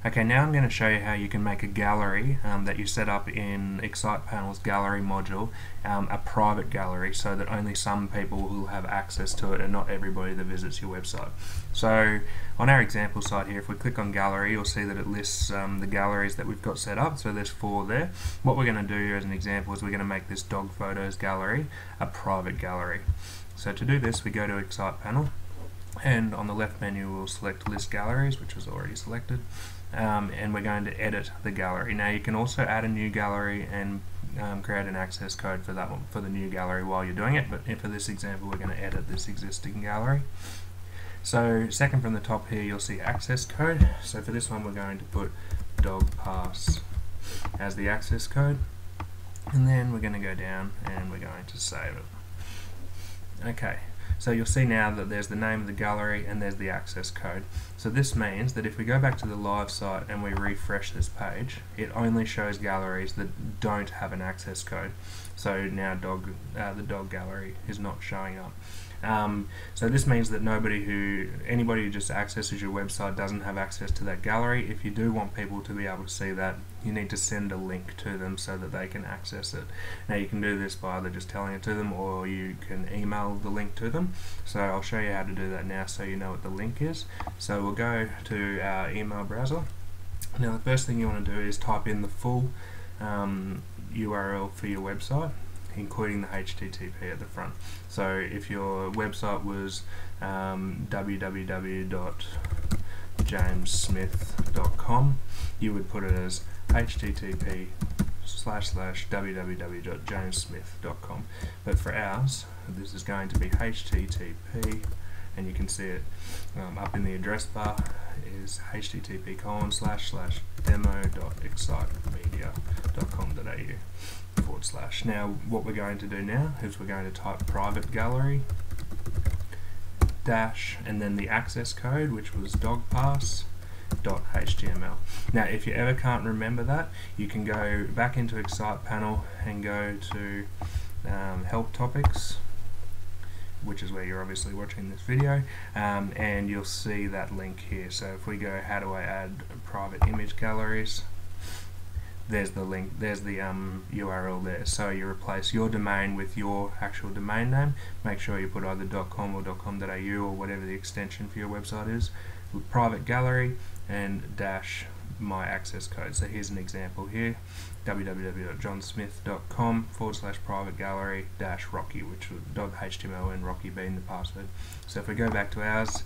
Okay, now I'm going to show you how you can make a gallery that you set up in ExcitePanel's gallery module a private gallery, so that only some people will have access to it and not everybody that visits your website. So on our example site here, if we click on gallery, you'll see that it lists the galleries that we've got set up. So there's 4 there. What we're going to do as an example is we're going to make this dog photos gallery a private gallery. So to do this, we go to ExcitePanel, and on the left menu we'll select list galleries, which was already selected. And we're going to edit the gallery. Now you can also add a new gallery and create an access code for that one, for the new gallery, while you're doing it, but for this example we're going to edit this existing gallery. So second from the top here you'll see access code. So for this one we're going to put dog pass as the access code, and then we're going to go down and we're going to save it. Okay. So you'll see now that there's the name of the gallery and there's the access code. So this means that if we go back to the live site and we refresh this page, it only shows galleries that don't have an access code. So now the dog gallery is not showing up. So this means that anybody who just accesses your website doesn't have access to that gallery. If you do want people to be able to see that, you need to send a link to them so that they can access it. Now you can do this by either just telling it to them, or you can email the link to them. So I'll show you how to do that now so you know what the link is. So we'll go to our email browser. Now the first thing you want to do is type in the full URL for your website, including the HTTP at the front. So if your website was www.jamessmith.com, you would put it as http://www.jamessmith.com. But for ours, this is going to be http, and you can see it up in the address bar, is http://demo.excitemedia.com.au/. Now what we're going to do now is we're going to type private gallery dash and then the access code, which was dogpass.html. Now if you ever can't remember that, you can go back into ExcitePanel and go to help topics, which is where you're obviously watching this video, and you'll see that link here. So if we go, how do I add private image galleries, there's the link, there's the URL there. So you replace your domain with your actual domain name. Make sure you put either .com or .com.au or whatever the extension for your website is, private gallery, and dash my access code. So here's an example here, www.johnsmith.com/private gallery dash Rocky, which was .html and Rocky being the password. So if we go back to ours,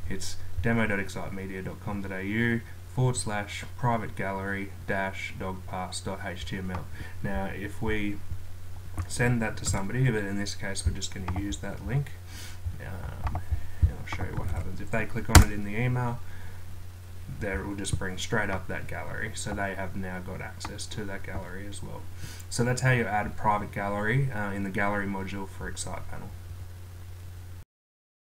it's demo.excitemedia.com.au/private gallery dash dogpass.html. Now if we send that to somebody, but in this case we're just going to use that link, and I'll show you what happens. If they click on it in the email, there it will just bring straight up that gallery, so they have now got access to that gallery as well. So that's how you add a private gallery in the gallery module for ExcitePanel.